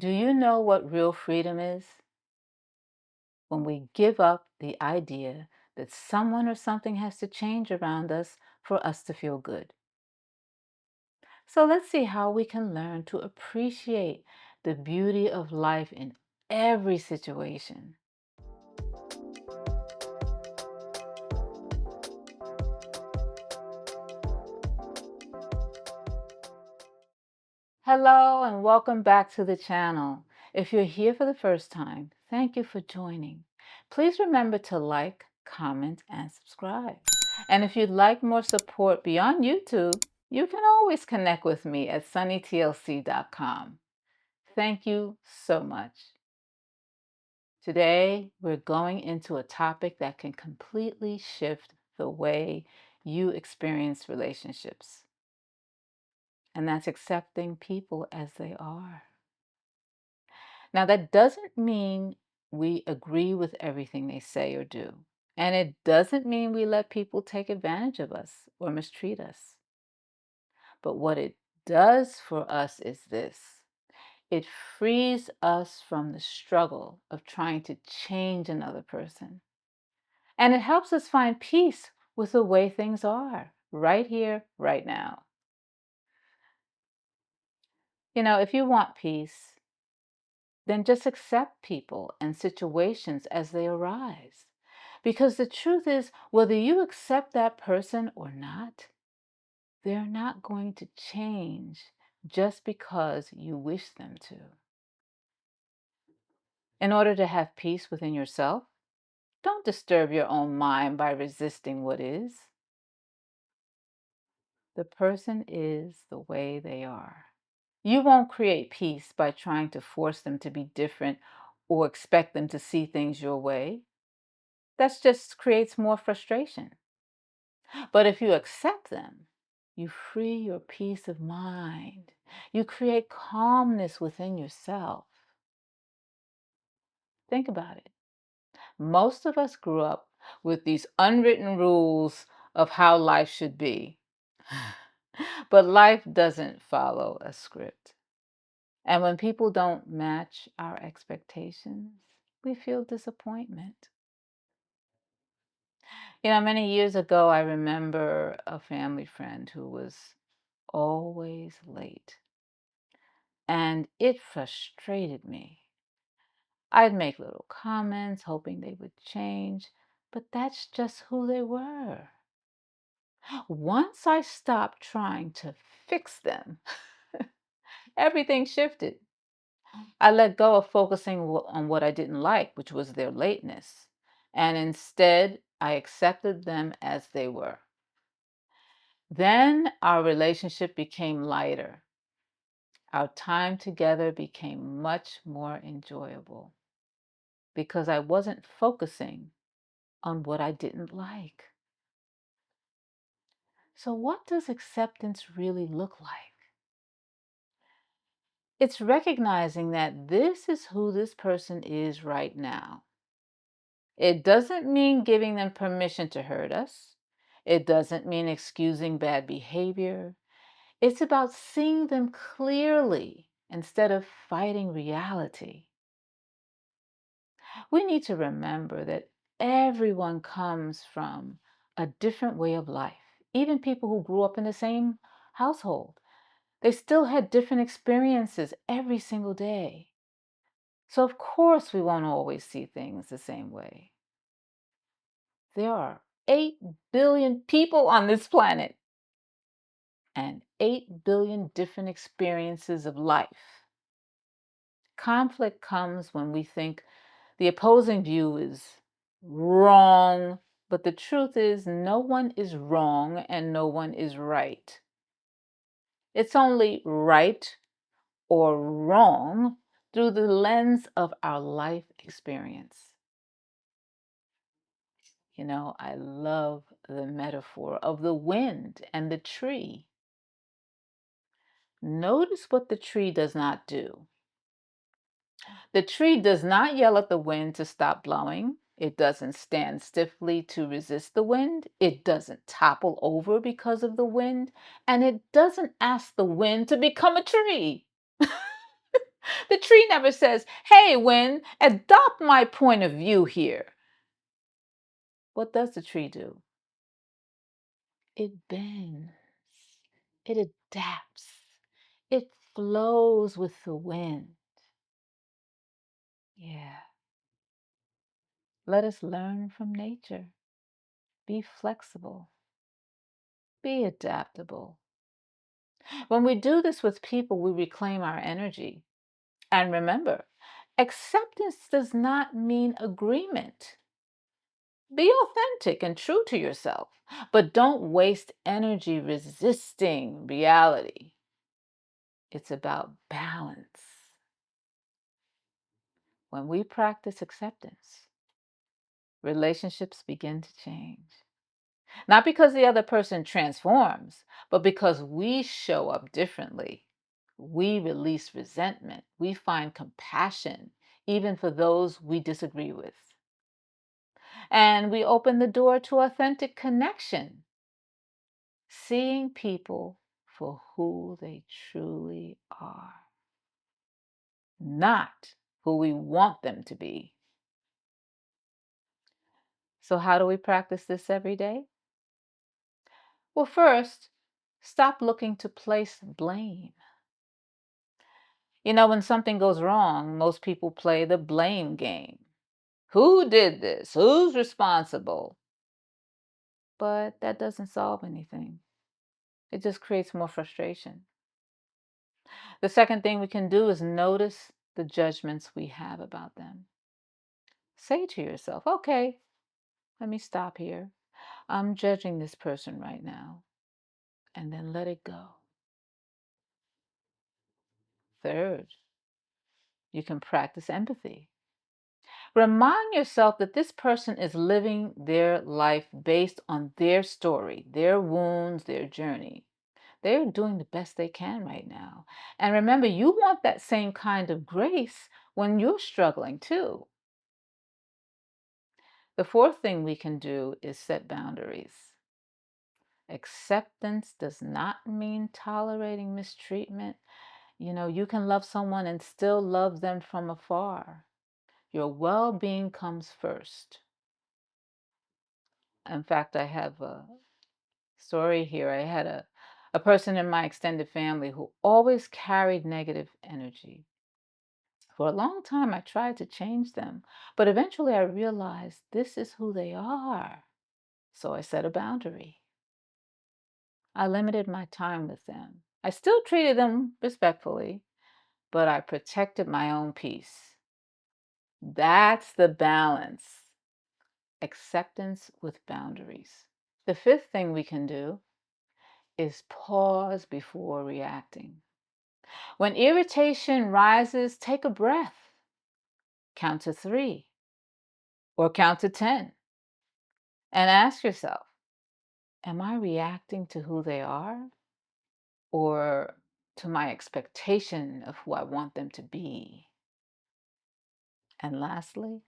Do you know what real freedom is? When we give up the idea that someone or something has to change around us for us to feel good. So let's see how we can learn to appreciate the beauty of life in every situation. Hello and welcome back to the channel. If you're here for the first time, thank you for joining. Please remember to like, comment, and subscribe. And if you'd like more support beyond YouTube, you can always connect with me at sunnytlc.com. Thank you so much. Today, we're going into a topic that can completely shift the way you experience relationships. And that's accepting people as they are. Now, that doesn't mean we agree with everything they say or do. And it doesn't mean we let people take advantage of us or mistreat us. But what it does for us is this: it frees us from the struggle of trying to change another person. And it helps us find peace with the way things are, right here, right now. If you want peace, then just accept people and situations as they arise. Because the truth is, whether you accept that person or not, they're not going to change just because you wish them to. In order to have peace within yourself, don't disturb your own mind by resisting what is. The person is the way they are. You won't create peace by trying to force them to be different or expect them to see things your way. That just creates more frustration. But if you accept them, you free your peace of mind. You create calmness within yourself. Think about it. Most of us grew up with these unwritten rules of how life should be. But life doesn't follow a script. And when people don't match our expectations, we feel disappointment. Many years ago, I remember a family friend who was always late, and it frustrated me. I'd make little comments, hoping they would change, but that's just who they were. Once I stopped trying to fix them, everything shifted. I let go of focusing on what I didn't like, which was their lateness, and instead I accepted them as they were. Then our relationship became lighter. Our time together became much more enjoyable because I wasn't focusing on what I didn't like. So, what does acceptance really look like? It's recognizing that this is who this person is right now. It doesn't mean giving them permission to hurt us. It doesn't mean excusing bad behavior. It's about seeing them clearly instead of fighting reality. We need to remember that everyone comes from a different way of life. Even people who grew up in the same household, they still had different experiences every single day. So, of course, we won't always see things the same way. There are 8 billion people on this planet and 8 billion different experiences of life. Conflict comes when we think the opposing view is wrong, but the truth is no one is wrong and no one is right. It's only right or wrong through the lens of our life experience. I love the metaphor of the wind and the tree. Notice what the tree does not do. The tree does not yell at the wind to stop blowing. It doesn't stand stiffly to resist the wind. It doesn't topple over because of the wind. And it doesn't ask the wind to become a tree. The tree never says, hey, wind, adopt my point of view here. What does the tree do? It bends, it adapts, it flows with the wind. Yeah. Let us learn from nature. Be flexible, be adaptable. When we do this with people, we reclaim our energy. And remember, acceptance does not mean agreement. Be authentic and true to yourself, but don't waste energy resisting reality. It's about balance. When we practice acceptance, relationships begin to change. Not because the other person transforms, but because we show up differently. We release resentment. We find compassion, even for those we disagree with. And we open the door to authentic connection, seeing people for who they truly are, not who we want them to be. So, how do we practice this every day? Well, first, stop looking to place blame. When something goes wrong, most people play the blame game. Who did this? Who's responsible? But that doesn't solve anything. It just creates more frustration. The second thing we can do is notice the judgments we have about them. Say to yourself, okay, let me stop here. I'm judging this person right now. And then let it go. Third, you can practice empathy. Remind yourself that this person is living their life based on their story, their wounds, their journey. They're doing the best they can right now. And remember, you want that same kind of grace when you're struggling too. The fourth thing we can do is set boundaries. Acceptance does not mean tolerating mistreatment. You can love someone and still love them from afar. Your well-being comes first. In fact, I have a story here. I had a person in my extended family who always carried negative energy. For a long time, I tried to change them, but eventually I realized this is who they are. So I set a boundary. I limited my time with them. I still treated them respectfully, but I protected my own peace. That's the balance. Acceptance with boundaries. The fifth thing we can do is pause before reacting. When irritation rises, take a breath. Count to 3 or count to 10 and ask yourself, am I reacting to who they are or to my expectation of who I want them to be? And lastly,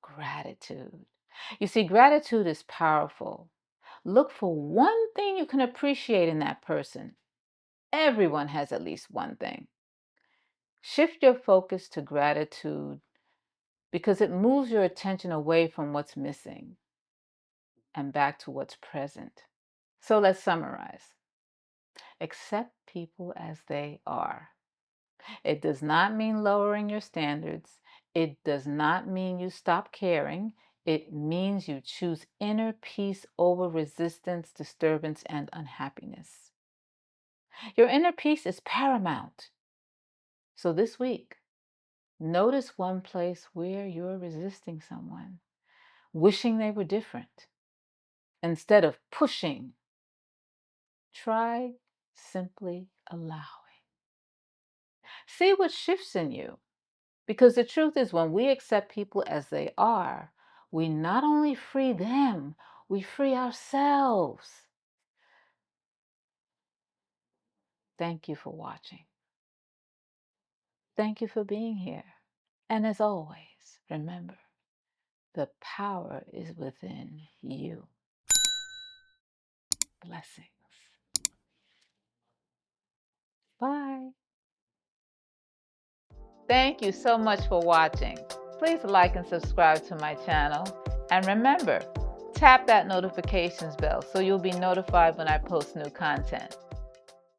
gratitude. You see, gratitude is powerful. Look for one thing you can appreciate in that person. Everyone has at least one thing. Shift your focus to gratitude because it moves your attention away from what's missing and back to what's present. So let's summarize. Accept people as they are. It does not mean lowering your standards. It does not mean you stop caring. It means you choose inner peace over resistance, disturbance, and unhappiness. Your inner peace is paramount. So this week, notice one place where you're resisting someone, wishing they were different. Instead of pushing, try simply allowing. See what shifts in you. Because the truth is, when we accept people as they are, we not only free them, we free ourselves. Thank you for watching. Thank you for being here. And as always, remember, the power is within you. Blessings. Bye. Thank you so much for watching. Please like and subscribe to my channel. And remember, tap that notifications bell so you'll be notified when I post new content.